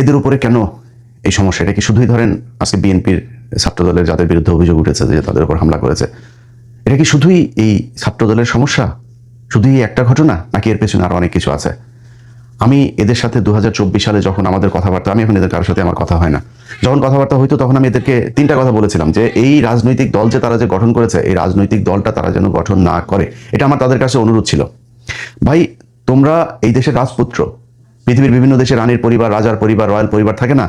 এদের উপরে কেন এই সমস্যা? এটা কি শুধুই ধরেন আজকে বিএনপির ছাত্রদলের যাদের বিরুদ্ধে অভিযোগ উঠেছে যে তাদের উপর হামলা করেছে, এটা কি শুধুই এই ছাত্রদলের সমস্যা, শুধুই একটা ঘটনা, নাকি এর পেছনে আরো অনেক কিছু আছে? আমি এদের সাথে 2024 সালে যখন আমাদের কথাবার্তা, আমি এখন এদের কারোর সাথে আমার কথা হয় না, যখন কথাবার্তা হইতো তখন আমি এদেরকে তিনটা কথা বলেছিলাম যে এই রাজনৈতিক দল যে তারা যে গঠন করেছে, এই রাজনৈতিক দলটা তারা যেন গঠন না করে। এটা আমার তাদের কাছে অনুরোধ ছিল। ভাই, তোমরা এই দেশের রাজপুত্র, পৃথিবীর বিভিন্ন দেশের রানীর পরিবার, রাজার পরিবার, রয়্যাল পরিবার থাকে না,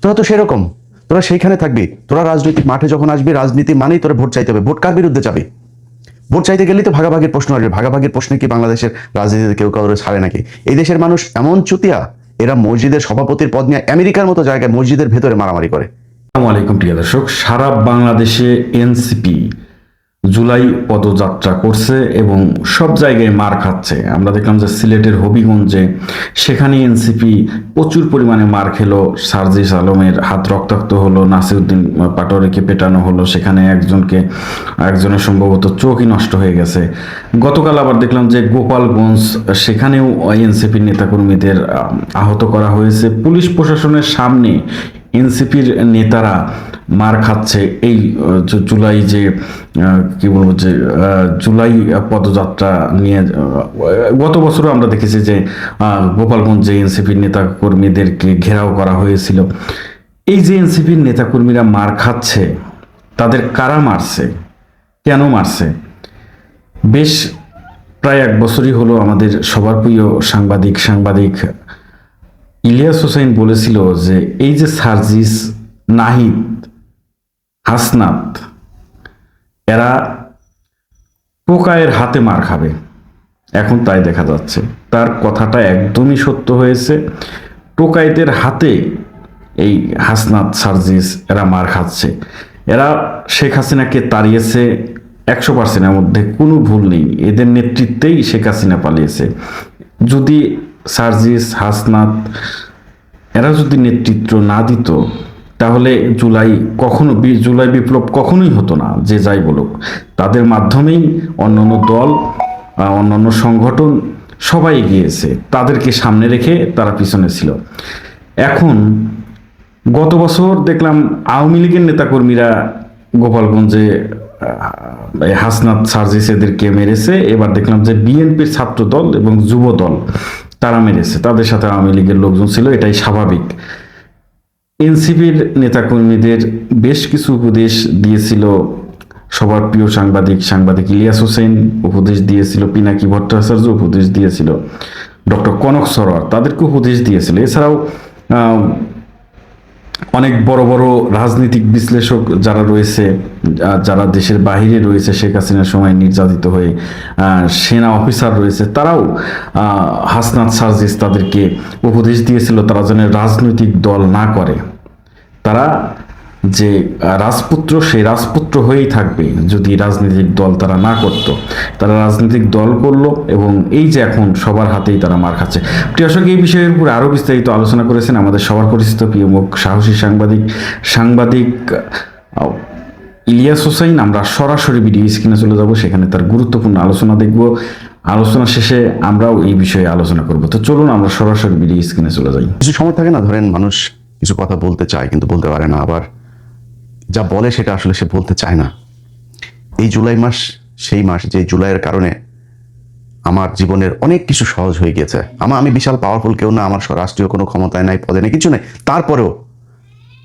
তোরা তো সেরকম, তোরা সেইখানে থাকবি। তোরা রাজনৈতিক মাঠে যখন আসবি, রাজনীতি মানেই তোরা ভোট চাইতে হবে। ভোট কার বিরুদ্ধে যাবি? ভোট চাইতে গেলেই তো ভাগাভাগির প্রশ্ন আসবে। ভাগাভাগির প্রশ্নে কি বাংলাদেশের রাজনীতিতে কেউ কাউরে ছাড়ে নাকি? এই দেশের মানুষ এমন চুতিয়া, এরা মসজিদের সভাপতির পদ নিয়ে আমেরিকার মতো জায়গায় মসজিদের ভেতরে মারামারি করে। আসসালামু আলাইকুম প্রিয় দর্শক, সারা বাংলাদেশে এনসিপি জুলাই পদযাত্রা করছে এবং সব জায়গায় মার খাচ্ছে। আমরা দেখলাম যে সিলেটের হবিগঞ্জে সেখানে এনসিপি প্রচুর পরিমাণে মার খেলো। সার্জিস আলমের হাত রক্তাক্ত হলো, নাসিরউদ্দিন পাটোয়ারিকে পেটানো হলো, সেখানে একজনের সম্ভবত চোখই নষ্ট হয়ে গেছে। গতকাল আবার দেখলাম যে গোপালগঞ্জ, সেখানেও এনসিপির নেতাকর্মীদের আহত করা হয়েছে। পুলিশ প্রশাসনের সামনে এনসিপির নেতারা মার খাচ্ছে। এই জুলাই যে কি বলবো যে জুলাই পদযাত্রা নিয়ে গত বছরও আমরা দেখেছি যে গোপালগঞ্জে এনসিপির নেতা কর্মীদেরকে ঘেরাও করা হয়েছিল। এই যে এনসিপির নেতাকর্মীরা মার খাচ্ছে, তাদের কারা মারছে, কেন মারছে? বেশ প্রায় এক বছরই হলো আমাদের সবার প্রিয় সাংবাদিক ইলিয়াস হোসেন বলেছিল যে এই যে সার্জিস, নাহিদ, হাসনাত, এরা টোকাইয়ের হাতে মার খাবে। এখন তাই দেখা যাচ্ছে, তার কথাটা একদমই সত্য হয়েছে। টোকাইদের হাতে এই হাসনাত, সার্জিস এরা মার খাচ্ছে। এরা শেখ হাসিনাকে তাড়িয়েছে 100%-এর মধ্যে কোনো ভুল নেই। এদের নেতৃত্বেই শেখ হাসিনা পালিয়েছে। যদি সার্জিস, হাসনাত এরা যদি নেতৃত্ব না দিত, তাহলে জুলাই বিপ্লব কখনোই হতো না। যে যাই বলুক, তাদের মাধ্যমেই অন্যান্য দল, অন্যান্য সংগঠন সবাই এগিয়েছে। তাদেরকে সামনে রেখে তারা পিছনে ছিল। এখন গত বছর দেখলাম আওয়ামী লীগের নেতাকর্মীরা গোপালগঞ্জে হাসনাত, সার্জিস এদেরকে মেরেছে। এবার দেখলাম যে বিএনপির ছাত্র দল এবং যুব দল তারা মেরেছে। তাদের সাথে আওয়ামী লীগের লোকজন ছিল, এটাই স্বাভাবিক। এনসিপির নেতাকর্মীদের বেশ কিছু উপদেশ দিয়েছিল সবার প্রিয় সাংবাদিক ইলিয়াস হোসেন, উপদেশ দিয়েছিল পিনাকি ভট্টাচার্য, উপদেশ দিয়েছিল ডক্টর কনক সরোয়ার, তাদেরকে উপদেশ দিয়েছিল। এছাড়াও অনেক বড় বড় রাজনৈতিক বিশ্লেষক যারা রয়েছে, যারা দেশের বাহিরে রয়েছে, শেখ হাসিনার সময় নির্যাতিত হয়ে সেনা অফিসার রয়েছে, তারাও হাসনাত, সার্জিস তাদেরকে উপদেশ দিয়েছিল তারা যেন রাজনৈতিক দল না করে। তারা যে রাজপুত্র, সেই রাজপুত্র হয়েই থাকবে যদি রাজনৈতিক দল তারা না করত। তারা রাজনৈতিক দল করলো এবং এই যে এখন সবার হাতেই তারা মার খাচ্ছে। প্রিয় দর্শক, এই বিষয়ের উপর আরও বিস্তারিত আলোচনা করেছেন আমাদের সবার পরিচিত প্রিয় মুখ, সাহসী সাংবাদিক ইলিয়াস হোসেন। আমরা সরাসরি ভিডিও স্ক্রিনে চলে যাব, সেখানে তার গুরুত্বপূর্ণ আলোচনা দেখব। আলোচনা শেষে আমরাও এই বিষয়ে আলোচনা করব। তো চলুন আমরা সরাসরি ভিডিও স্ক্রিনে চলে যাই। কিছু সময় থাকে না, ধরেন মানুষ কিছু কথা বলতে চায় কিন্তু বলতে পারে না, আবার যা বলে সেটা আসলে সে বলতে চায় না। এই জুলাই মাস সেই মাস যে জুলাইয়ের কারণে আমার জীবনের অনেক কিছু সহজ হয়ে গেছে। আমি বিশাল পাওয়ারফুল কেউ না, আমার রাষ্ট্রীয় কোনো ক্ষমতায় নাই, পদে নেই, কিছু নেই। তারপরেও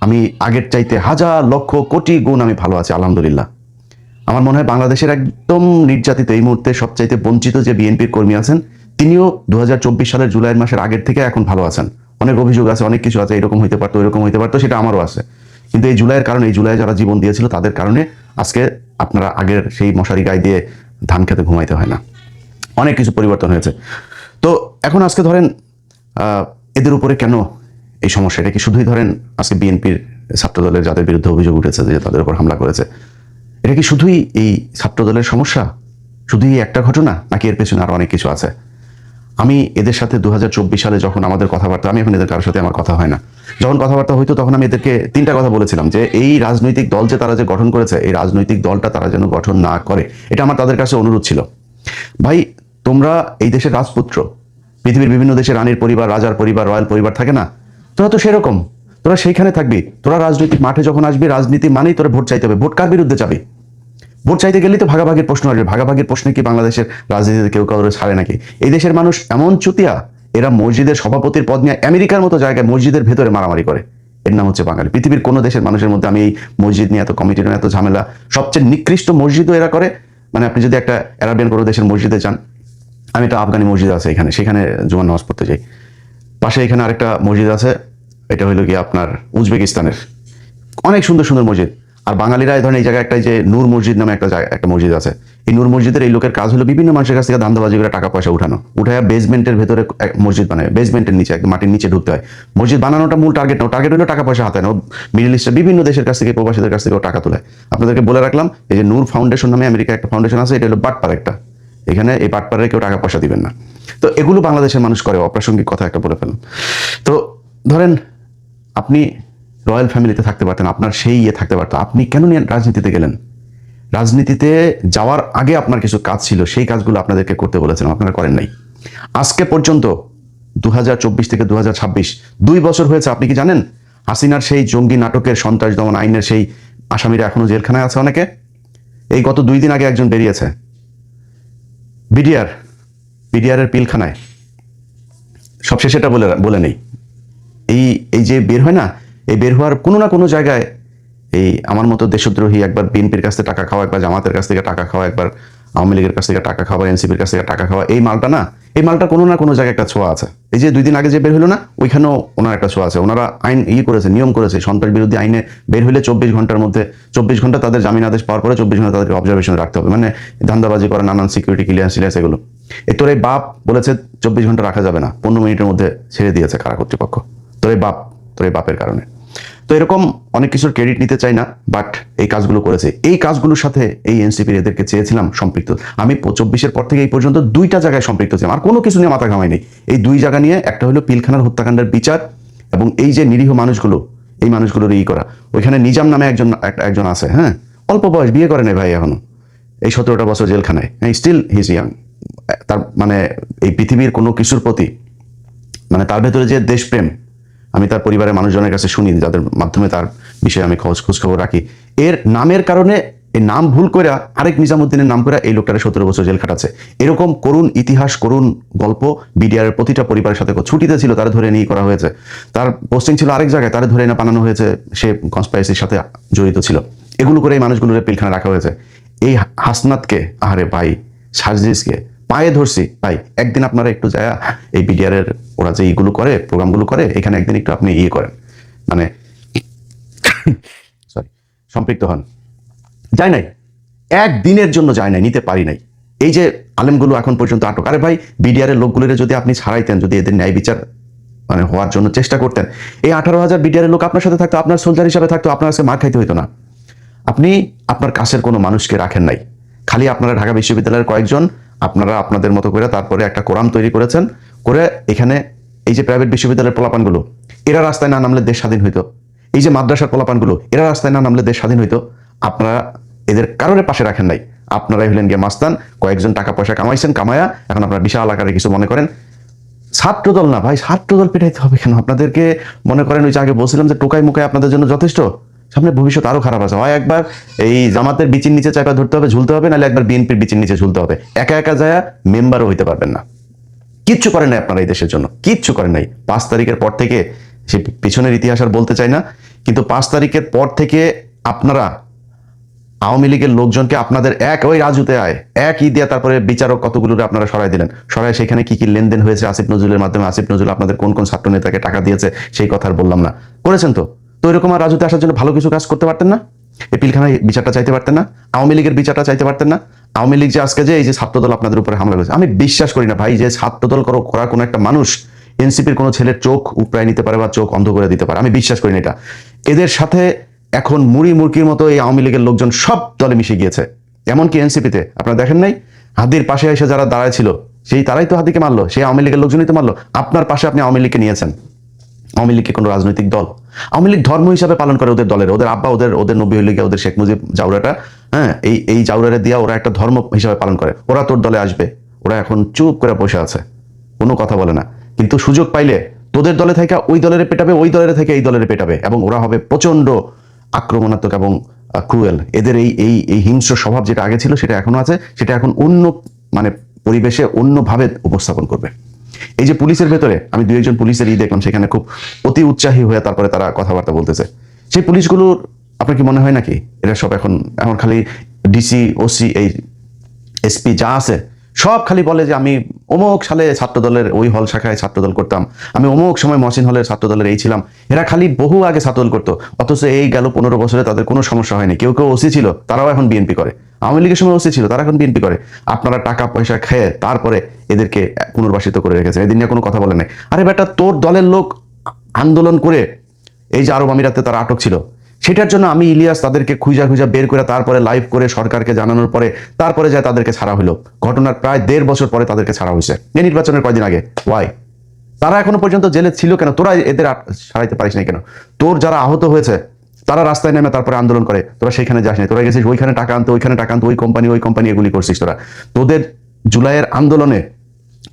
আমি আগের চাইতে হাজার লক্ষ কোটি গুণ আমি ভালো আছি, আলহামদুলিল্লাহ। আমার মনে হয় বাংলাদেশের একদম নির্যাতিত, এই মুহূর্তে সবচাইতে বঞ্চিত যে বিএনপির কর্মী আছেন, তিনিও 2024 সালের জুলাই মাসের আগের থেকে এখন ভালো আছেন। অনেক অভিযোগ আছে, অনেক কিছু আছে, এরকম হইতে পারতো, এরকম হইতে পারতো, সেটা আমারও আছে। কিন্তু এই জুলাইয়ের কারণে, এই জুলাই যারা জীবন দিয়েছিল তাদের কারণে আজকে আপনারা আগের সেই মশারি গায়ে দিয়ে ধান খেতে ঘুমাইতে হয় না। অনেক কিছু পরিবর্তন হয়েছে। তো এখন আজকে ধরেন এদের উপরে কেন এই সমস্যা? এটা কি শুধুই ধরেন আজকে বিএনপির ছাত্রদলের যাদের বিরুদ্ধে অভিযোগ উঠেছে যে তাদের উপর হামলা করেছে, এটা কি শুধুই এই ছাত্রদলের সমস্যা, শুধুই একটা ঘটনা, নাকি এর পেছনে আরো অনেক কিছু আছে? আমি এদের সাথে 2024 সালে যখন আমাদের কথাবার্তা, আমি এখন এদের কারোর সাথে আমার কথা হয় না, যখন কথাবার্তা হইতো তখন আমি এদেরকে তিনটা কথা বলেছিলাম যে এই রাজনৈতিক দল যে তারা যে গঠন করেছে, এই রাজনৈতিক দলটা তারা যেন গঠন না করে। এটা আমার তাদের কাছে অনুরোধ ছিল। ভাই, তোমরা এই দেশের রাজপুত্র, পৃথিবীর বিভিন্ন দেশের রানীর পরিবার, রাজার পরিবার, রয়্যাল পরিবার থাকে না, তোরা তো সেরকম, তোরা সেইখানে থাকবি, তোরা রাজনৈতিক মাঠে যখন আসবি, রাজনীতি মানেই তোরা ভোট চাইতে হবে। ভোট কার বিরুদ্ধে যাবি? ভোট চাইতে গেলেই তো ভাগাভাগির প্রশ্ন আসবে। ভাগাভাগির প্রশ্নে কি বাংলাদেশের রাজনীতিতে কেউ কাউরে ছাড়ে নাকি? এই দেশের মানুষ এমন চুতিয়া, এরা মসজিদের সভাপতির পদ নিয়ে আমেরিকার মতো জায়গায় মসজিদের ভেতরে মারামারি করে। এর নাম হচ্ছে বাঙালি। পৃথিবীর কোনো দেশের মানুষের মধ্যে আমি এই মসজিদ নিয়ে এত কমিটির এত ঝামেলা, সবচেয়ে নিকৃষ্ট মসজিদও এরা করে। মানে আপনি যদি একটা আরাবিয়ান কোনো দেশের মসজিদে যান, আমি একটা আফগানি মসজিদ আছে এখানে, সেখানে জুমার নামাজ পড়তে যাই। পাশে এখানে আরেকটা মসজিদ আছে, এটা হইলো কি আপনার উজবেকিস্তানের, অনেক সুন্দর সুন্দর মসজিদ। আর বাঙালিরা এই ধরেন এই জায়গায় একটা যে নূর মসজিদ নামে একটা মসজিদ আছে, এই নূর মসজিদের এই লোকের কাজ হলো বিভিন্ন মানুষের কাছ থেকে ধান্দাবাজি করে টাকা পয়সা উঠায় বেসমেন্টের ভেতরে মসজিদ বানায়, বেসমেন্টের নিচে একদম মাটির নিচে ঢুকতে হয়। মসজিদ বানানোটা মূল টার্গেট না, টার্গেট হলো টাকা পয়সা হাতায় না। মিডল ইস্টের বিভিন্ন দেশের কাছ থেকে, প্রবাসীদের কাছ থেকে টাকা তোলায়। আপনাদেরকে বলে রাখলাম, এই যে নূর ফাউন্ডেশন নামে আমেরিকা একটা ফাউন্ডেশন আছে, এটা হলো বাটপার একটা। এখানে এই বাটপারে কেউ টাকা পয়সা দিবেন না। তো এগুলো বাংলাদেশের মানুষ করে। অপ্রাসঙ্গিক কথা একটা বলে ফেললাম। তো ধরেন আপনি রয়্যাল ফ্যামিলিতে থাকতে পারতেন, আপনার সেই থাকতে পারতো, আপনি কেন নিয়ে রাজনীতিতে গেলেন? রাজনীতিতে যাওয়ার আগে আপনার কিছু কাজ ছিল, সেই কাজগুলো আপনাদেরকে করতে বলেছেন, আপনারা করেন নাই। আজকে পর্যন্ত 2024 থেকে 2026 2 বছর হয়েছে। আপনি কি জানেন হাসিনার সেই জঙ্গি নাটকের সন্ত্রাস দমন আইনের সেই আসামিরা এখনো জেলখানায় আছে অনেকে? এই গত 2 দিন আগে একজন বেরিয়েছে বিডিআরের পিলখানায়। সবশেষে এটা বলে নেই, এই যে বের হয় না, এই বের হওয়ার কোনো না কোনো জায়গায় এই আমার মতো দেশদ্রোহী, একবার বিএনপির কাছ থেকে টাকা খাওয়া, একবার জামাতের কাছ থেকে টাকা খাওয়া, একবার আওয়ামী লীগের কাছ থেকে টাকা খাওয়া, এনসিপির কাছ থেকে টাকা খাওয়া, এই মালটা কোনো না কোনো জায়গায় একটা ছোঁয়া আছে। এই যে 2 দিন আগে যে বের হলো না, ওইখানেও ওনার একটা ছোঁয়া আছে। ওনারা আইন করেছে, নিয়ম করেছে, সন্ত্রাস বিরোধী আইনে বের হলে 24 ঘন্টার মধ্যে, 24 ঘন্টা তাদের জামিন আদেশ পাওয়ার পরে 24 ঘন্টা তাদেরকে অবজারভেশনে রাখতে হবে। মানে ধান্দাবাজি করা, নানান সিকিউরিটি ক্লিয়ারেন্স এগুলো। তোর এই বাপ বলেছে 24 ঘন্টা রাখা যাবে না, 15 মিনিটের মধ্যে ছেড়ে দিয়েছে কারা কর্তৃপক্ষ। তোর এই বাপের কারণে। তো এরকম অনেক কিছুর ক্রেডিট নিতে চাই না, বাট এই কাজগুলো করেছে। এই কাজগুলোর সাথে এই এনসিপির এদেরকে চেয়েছিলাম সম্পৃক্ত। আমি 24-এর পর থেকে এই পর্যন্ত 2টা জায়গায় সম্পৃক্ত ছিলাম, আর কোনো কিছু নিয়ে মাথা ঘামাই নেই। এই 2 জায়গা নিয়ে, একটা হলো পিলখানার হত্যাকাণ্ডের বিচার, এবং এই যে নিরীহ মানুষগুলো, এই মানুষগুলোর করা। ওইখানে নিজাম নামে একজন আছে, হ্যাঁ, অল্প বয়স, বিয়ে করে নেই ভাই এখনো, এই 17টা বছর জেলখানায়, স্টিল হিজ ইয়াং। তার মানে এই পৃথিবীর কোনো কিছুর প্রতি, মানে তার ভেতরে যে দেশপ্রেম, আমি তার পরিবারের মানুষজনের কাছে শুনি, যাদের মাধ্যমে তার বিষয়ে আমি খোঁজখবর রাখি, এর নামের কারণে, এই নাম ভুল করে আরেক নিজামুদ্দিনের নাম করে এই লোকটারে 17 বছর জেল খাটাচ্ছে। এরকম করুণ ইতিহাস, করুণ গল্প বিডিআরের প্রতিটা পরিবারের সাথে। ছুটিতে ছিল, তারা ধরে নিয়ে করা হয়েছে। তার পোস্টিং ছিল আরেক জায়গায়, তারা ধরে এনে বানানো হয়েছে, সে কনস্পাইরেসির সাথে জড়িত ছিল। এগুলো করে এই মানুষগুলোর পিলখানা রাখা হয়েছে। এই হাসনাতকে, আহারে ভাই, সার্জিসকে পায়ে ধরছি ভাই, একদিন আপনারা একটু যায় এই বিডিআরের ওরা যে এইগুলো করে, প্রোগ্রামগুলো করে, এখানে একদিন একটু আপনি করেন, মানে সরি, সম্পৃক্ত হন। যায় নাই, একদিনের জন্য যায় নাই, নিতে পারি নাই। এই যে আলেমগুলো এখন পর্যন্ত আটক। আরে ভাই, বিডিআরের লোকগুলোর যদি আপনি ছাড়াইতেন, যদি এদের ন্যায় বিচার মানে হওয়ার জন্য চেষ্টা করতেন, এই 18,000 বিডিআরের লোক আপনার সাথে থাকতো, আপনার সোলজার হিসাবে থাকতো, আপনার কাছে মার খাইতে হইতো না। আপনি আপনার কাছের কোনো মানুষকে রাখেন নাই, খালি আপনারা ঢাকা বিশ্ববিদ্যালয়ের কয়েকজন, আপনারা আপনাদের মতো করে তারপরে একটা কোরাম তৈরি করেছেন, করে এখানে এই যে প্রাইভেট বিশ্ববিদ্যালয়ের পোলাপানগুলো, এরা রাস্তায় না নামলে দেশ স্বাধীন হইতো। এই যে মাদ্রাসার পোলাপানগুলো, এরা রাস্তায় না নামলে দেশ স্বাধীন হইতো। আপনারা এদের কারণে পাশে রাখেন নাই। আপনারাই হলেন গিয়ে মাস্তান, কয়েকজন টাকা পয়সা কামাইছেন, কামায়া এখন আপনারা বিশাল আকারে কিছু মনে করেন। ছাত্রদল না ভাই, ছাত্রদল পেটাইতে হবে কেন আপনাদেরকে? মনে করেন ওই যে আগে বলছিলাম যে টোকাই মুকাই আপনাদের জন্য যথেষ্ট, সামনে ভবিষ্যৎ আরো খারাপ আছে। হয় একবার এই জামাতের বিচির নিচে চাপা ধরতে হবে, ঝুলতে হবে, নাহলে একবার বিএনপির বিচির নিচে ঝুলতে হবে। একা একা যায় মেম্বারও হইতে পারবেন না। কিচ্ছু করেন নাই আপনারা এই দেশের জন্য, কিচ্ছু করেন নাই। 5 তারিখের পর থেকে, সে পিছনের ইতিহাস আর বলতে চাই না, কিন্তু 5 তারিখের পর থেকে আপনারা আওয়ামী লীগের লোকজনকে আপনাদের ওই রাজুতে একই দিয়া, তারপরে বিচারক কতগুলো আপনারা সরাই দিলেন। সরাই সেখানে কি কি লেনদেন হয়েছে আসিফ নজরুলের মাধ্যমে, আসিফ নজরুল আপনাদের কোন কোন ছাত্র নেতাকে টাকা দিয়েছে সেই কথা আর বললাম না, করেছেন তো। তো এরকম আর রাজুতে আসার জন্য ভালো কিছু কাজ করতে পারতেন না? এই পিলখানায় বিচারটা চাইতে পারতেন না? আওয়ামী লীগের বিচারটা চাইতে পারতেন না? আওয়ামী লীগ যে আজকে যে এই যে ছাত্রদল আপনাদের উপরে হামলা করেছে, আমি বিশ্বাস করি না ভাই যে ছাত্রদল করা কোনো একটা মানুষ এনসিপির কোনো ছেলের চোখ উপড়ায় নিতে পারে বা চোখ অন্ধ করে দিতে পারে, আমি বিশ্বাস করি না এটা। এদের সাথে এখন মুড়ি মুরগির মতো এই আওয়ামী লীগের লোকজন সব দলে মিশে গিয়েছে। এমনকি এনসিপিতে আপনারা দেখেন নাই, হাদির পাশে এসে যারা দাঁড়ায় ছিল, সেই তারাই তো হাদিকে মারলো, সেই আওয়ামী লীগের লোকজনই তো মারলো। আপনার পাশে আপনি আওয়ামী লীগকে নিয়েছেন। আওয়ামী লীগকে কোনো রাজনৈতিক দল, আওয়ামী লীগ ধর্ম হিসাবে পালন করে ওদের দলের, ওদের আব্বা, ওদের নবী হইলে গিয়ে ওদের শেখ মুজিব জাউরাটা, হ্যাঁ, এই জাউরারে দিয়া ওরা একটা ধর্ম হিসাবে পালন করে। ওরা তোর দলে আসবে, ওরা এখন চুপ করে বসে আছে, কোনো কথা বলে না। কিন্তু সুযোগ পাইলে তোদের দলে থেকে ওই দলের পেটাবে, ওই দলের থেকে এই দলের পেটাবে, এবং ওরা হবে প্রচন্ড আক্রমণাত্মক এবং ক্রুয়েল। এদের এই এই এই হিংস্র স্বভাব যেটা আগে ছিল সেটা এখনো আছে, সেটা এখন অন্য মানে পরিবেশে অন্যভাবে উপস্থাপন করবে। এই যে পুলিশের ভেতরে আমি 2-1 পুলিশের দেখলাম, সেখানে খুব অতি উৎসাহী হয়ে তারপরে তারা কথাবার্তা বলতেছে। সেই পুলিশগুলোর আপনার কি মনে হয় নাকি এরা সব এখন এখন খালি ডিসি, ওসি, এই এসপি যা আছে সব খালি বলে যে আমি অমুক সালে ছাত্রদলের ওই হল শাখায় ছাত্রদল করতাম, আমি অমুক সময় মহসিন হলের ছাত্রদলের এই ছিলাম। এরা খালি বহু আগে ছাত্রদল করতো, অথচ এই গেল 15 বছরে তাদের কোনো সমস্যা হয়নি। কেউ কেউ ওসি ছিল, তারাও এখন বিএনপি করে। আওয়ামী লীগের সময় ওসি ছিল, তারা এখন বিএনপি করে। আপনারা টাকা পয়সা খেয়ে তারপরে এদেরকে পুনর্বাসিত করে রেখেছেন, এদিন নিয়ে কোনো কথা বলে নাই। আরে বেটা, তোর দলের লোক আন্দোলন করে এই যে আরব আমিরাতে তারা আটক ছিল, সেটার জন্য আমি ইলিয়াস তাদেরকে খুঁজা খুঁজা বের করে তারপরে লাইভ করে সরকারকে জানানোর পরে তারপরে যায় তাদেরকে ছাড়া হলো। ঘটনার প্রায় 1.5 বছর পরে তাদেরকে ছাড়া হয়েছে, এই নির্বাচনের কয়দিন আগে। ওয়াই? তারা এখনো পর্যন্ত জেলে ছিল কেন? তোরা এদের ছাড়াইতে পারিস না কেন? তোর যারা আহত হয়েছে তারা রাস্তায় নেমে তারপরে আন্দোলন করে, তোরা সেখানে যাস না, তোরা গেছিস ওইখানে টাকা আনতে, ওইখানে টাকা আনতে, ওই কোম্পানি এগুলি করছিস তোরা। তোদের জুলাইয়ের আন্দোলনে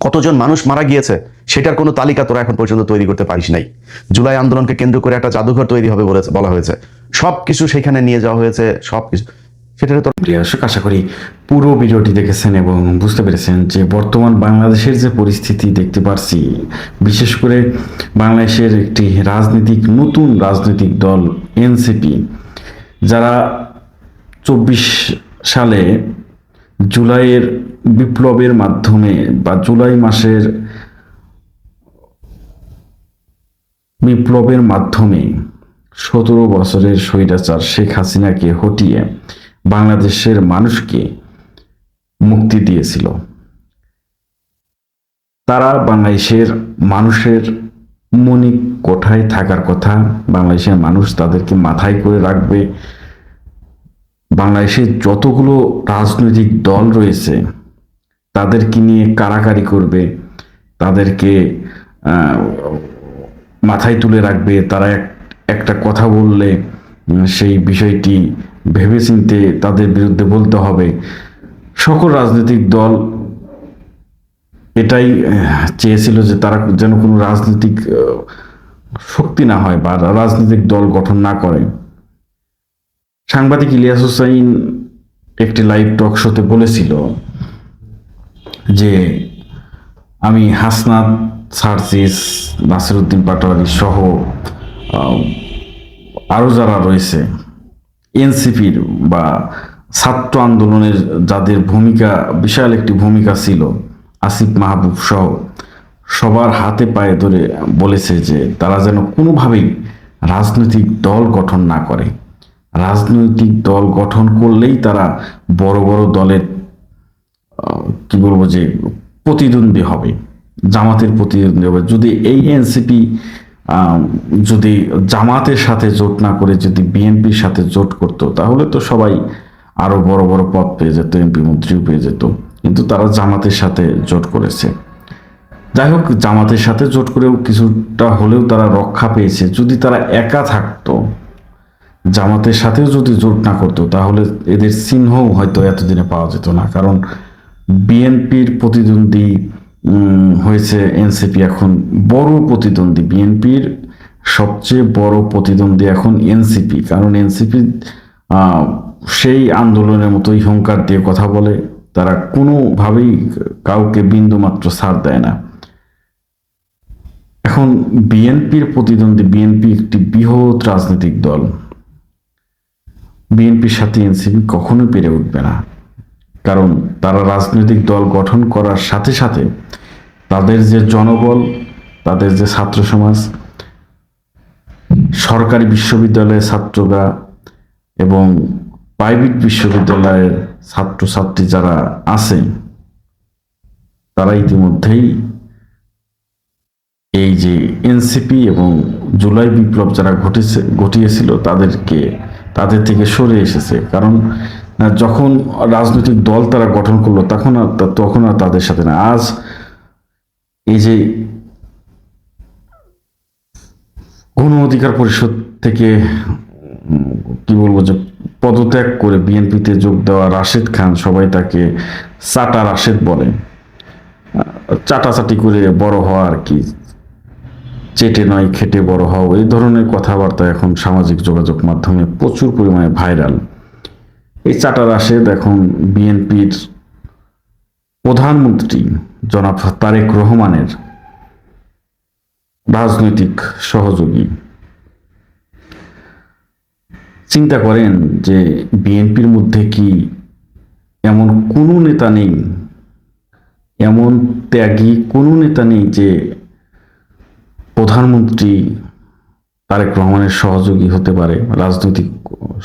কতজন মানুষ মারা গিয়েছে সেটার কোনো তালিকা তোরা এখন পর্যন্ত তৈরি করতে পারিস নাই। জুলাই আন্দোলনকে কেন্দ্র করে একটা জাদুঘর তৈরি হবে বলা হয়েছে, সবকিছু সেখানে নিয়ে যাওয়া হয়েছে, সবকিছু সেটার তো। প্রিয় দর্শক, আশা করি পুরো ভিডিওটি দেখেছেন এবং বুঝতে পেরেছেন যে বর্তমান বাংলাদেশের যে পরিস্থিতি দেখতে পারছি, বিশেষ করে বাংলাদেশের একটি নতুন রাজনৈতিক দল এনসিপি, যারা 24 সালে জুলাইয়ের বিপ্লবের মাধ্যমে বা জুলাই মাসের বিপ্লবের মাধ্যমে 17 বছরের স্বৈরাচার শেখ হাসিনাকে হটিয়ে বাংলাদেশের মানুষকে মুক্তি দিয়েছিল। তারা বাংলাদেশের মানুষের মনে কোঠায় থাকার কথা, বাংলাদেশের মানুষ তাদেরকে মাথায় করে রাখবে। বাংলাদেশের যতগুলো রাজনৈতিক দল রয়েছে তাদেরকে নিয়ে কারাকারি করবে, তাদেরকে মাথায় তুলে রাখবে। তারা একটা কথা বললে সেই বিষয়টি ভেবেচিন্তে তাদের বিরুদ্ধে বলতে হবে। সকল রাজনৈতিক দল এটাই চেয়েছিল যে তারা যেন কোনো রাজনৈতিক শক্তি না হয় বা রাজনৈতিক দল গঠন না করে। সাংবাদিক ইলিয়াস হোসাইন একটি লাইভ টক শোতে বলেছিল যে আমি হাসনাত, সার্জিস, নাসিরউদ্দিন পাটোয়ারি সহ আরও যারা রয়েছে এনসিপির বা ছাত্র আন্দোলনের যাদের ভূমিকা, বিশাল একটি ভূমিকা ছিল, আসিফ মাহবুব সহ সবার হাতে পায়ে ধরে বলেছে যে তারা যেন কোনোভাবেই রাজনৈতিক দল গঠন না করে। রাজনৈতিক দল গঠন করলেই তারা বড় বড় দলের কি বলবো যে প্রতিদ্বন্দ্বী হবে, জামাতের প্রতিদ্বন্দ্বী হবে। যদি এই এনসিপি যদি জামাতের সাথে জোট না করে যদি বিএনপির সাথে জোট করতো তাহলে তো সবাই আরো বড় বড় পদ পেয়ে যেত, এমপি মন্ত্রীও পেয়ে যেত। কিন্তু তারা জামাতের সাথে জোট করেছে। যাই হোক, জামাতের সাথে জোট করেও কিছুটা হলেও তারা রক্ষা পেয়েছে। যদি তারা একা থাকতো, জামাতের সাথেও যদি জোট না করতো, তাহলে এদের চিহ্নও হয়তো এতদিনে পাওয়া যেত না। কারণ বিএনপির প্রতিদ্বন্দ্বী হয়েছে এনসিপি, এখন বড় প্রতিদ্বন্দ্বী। বিএনপির সবচেয়ে বড় প্রতিদ্বন্দ্বী এখন এনসিপি। কারণ এনসিপি সেই আন্দোলনের মতোই হুঙ্কার দিয়ে কথা বলে, তারা কোনোভাবেই কাউকে বিন্দুমাত্র ছাড় দেয় না। এখন বিএনপির প্রতিদ্বন্দ্বী, বিএনপি একটি বৃহৎ রাজনৈতিক দল, বিএনপির সাথে এনসিপি কখনোই পেরে উঠবে না। কারণ তারা রাজনৈতিক দল গঠন করার সাথে সাথে তাদের যে জনবল, তাদের যে ছাত্র সমাজ, সরকারি বিশ্ববিদ্যালয়ের ছাত্ররা এবং প্রাইভেট বিশ্ববিদ্যালয়ের ছাত্রছাত্রী যারা আছে, তারা ইতিমধ্যেই এই যে এনসিপি এবং জুলাই বিপ্লব যারা ঘটিয়েছিল তাদের থেকে সরে এসেছে। কারণ যখন রাজনৈতিক দল তারা গঠন করলো তখন আর তাদের সাথে না। আজ এই যে গণ অধিকার পরিষদ থেকে কি বলবো যে পদত্যাগ করে বিএনপিতে যোগ দেওয়া রাশেদ খান, সবাই তাকে চাটা রাশেদ বলে, চাটাচাটি করে বড় হওয়া আর কি, চেটে নয় খেটে বড় হও, এই ধরনের কথাবার্তা এখন সামাজিক যোগাযোগ মাধ্যমে প্রচুর পরিমাণে ভাইরাল। এই চাটা রাশেদ এখন বিএনপির প্রধানমন্ত্রী জনাব তারেক রহমানের রাজনৈতিক সহযোগী। চিন্তা করেন যে বিএনপির মধ্যে কি এমন কোনো নেতা নেই, এমন ত্যাগী কোনো নেতা নেই যে প্রধানমন্ত্রী তারেক রহমানের সহযোগী হতে পারে, রাজনৈতিক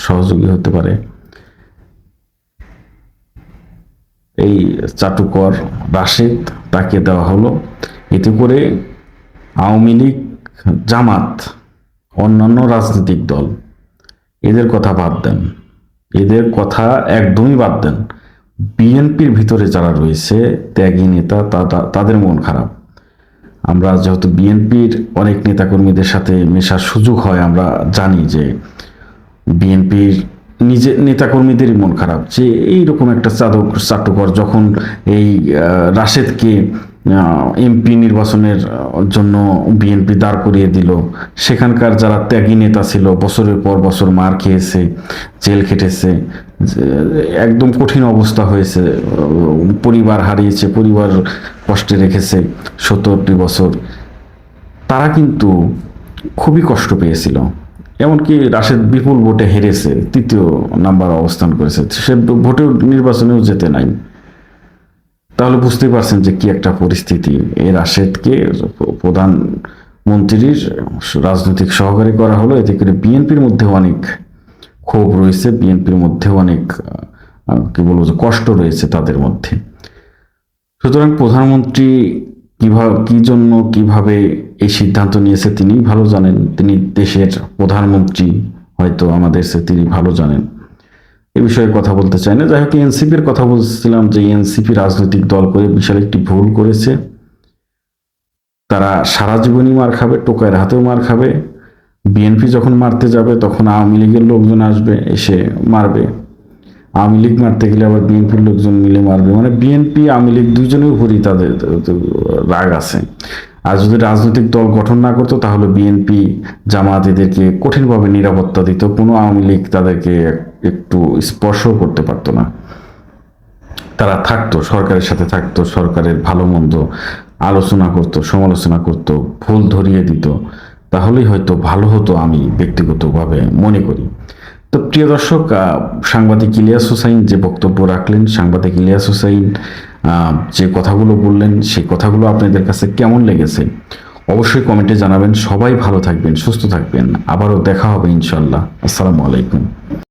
সহযোগী হতে পারে। এই চাটুকর রাশেদ তাকে দেওয়া হলো। এতে করে আওয়ামী লীগ, জামাত, অন্যান্য রাজনৈতিক দল এদের কথা বাদ দেন, এদের কথা একদমই বাদ দেন, বিএনপির ভিতরে যারা রয়েছে ত্যাগী নেতা তাদের মন খারাপ। আমরা যেহেতু বিএনপির অনেক নেতাকর্মীদের সাথে মেশার সুযোগ হয়, আমরা জানি যে বিএনপির নিজের নেতাকর্মীদেরই মন খারাপ যে এইরকম একটা চাটুকর যখন এই রাশেদকে এমপি নির্বাচনের জন্য বিএনপি দাঁড় করিয়ে দিল, সেখানকার যারা ত্যাগী নেতা ছিল, বছরের পর বছর মার খেয়েছে, জেল খেটেছে, একদম কঠিন অবস্থা হয়েছে, পরিবার হারিয়েছে, পরিবার কষ্টে রেখেছে 70টি বছর, তারা কিন্তু খুবই কষ্ট পেয়েছিল। এমনকি রাশেদ বিপুল ভোটে হেরেছে, 3য় নাম্বার অবস্থান করেছে, সে ভোটেও নির্বাচনেও যেতে নাই। তাহলে বুঝতেই পারছেন যে কি একটা পরিস্থিতি। এই রাশেদকে প্রধানমন্ত্রীর রাজনৈতিক সহকারী করা হলো। এতে করে বিএনপির মধ্যে অনেক ক্ষোভ রয়েছে, বিএনপির মধ্যে অনেক কি বলবো যে কষ্ট রয়েছে তাদের মধ্যে। সুতরাং প্রধানমন্ত্রী কিভাবে এই সিদ্ধান্ত নিয়েছে তিনি ভালো জানেন। তিনি দেশের প্রধানমন্ত্রী, হয়তো আমাদের তিনি ভালো জানেন। এ বিষয়ে কথা বলতে চাই না। যাই হোক, এনসিপির কথা বলছিলাম যে এনসিপি রাজনৈতিক দল করে বিশাল একটি ভুল করেছে। তারা সারা জীবনই মার খাবে, টোকাইয়ের হাতেও মার খাবে। বিএনপি যখন মারতে যাবে তখন আওয়ামী লীগের লোকজন আসবে, এসে মারবে। আওয়ামী লীগ মারতে গেলে আবার বিএনপির লোকজন মিলে মারবে। মানে বিএনপি আওয়ামী লীগ দুইজনের উপরই তাদের রাগ আছে। আর যদি রাজনৈতিক দল গঠন না করতো তাহলে বিএনপি, জামাত এদেরকে কঠিনভাবে নিরাপত্তা দিত। কোনো আওয়ামী লীগ তাদেরকে একটু স্পর্শ করতে পারতো না। তারা থাকতো, সরকারের সাথে থাকতো, সরকারের ভালো মন্দ আলোচনা করতো, সমালোচনা করতো, ভুল ধরিয়ে দিত। তাহলেই হয়তো ভালো হতো, আমি ব্যক্তিগতভাবে মনে করি। তো প্রিয় দর্শক, সাংবাদিক ইলিয়াস হোসাইন যে বক্তব্য রাখলেন, সাংবাদিক ইলিয়াস হোসাইন যে কথাগুলো বললেন, সেই কথাগুলো আপনাদের কাছে কেমন লেগেছে অবশ্যই কমেন্টে জানাবেন। সবাই ভালো থাকবেন, সুস্থ থাকবেন। আবারও দেখা হবে ইনশাল্লাহ। আসসালামু আলাইকুম।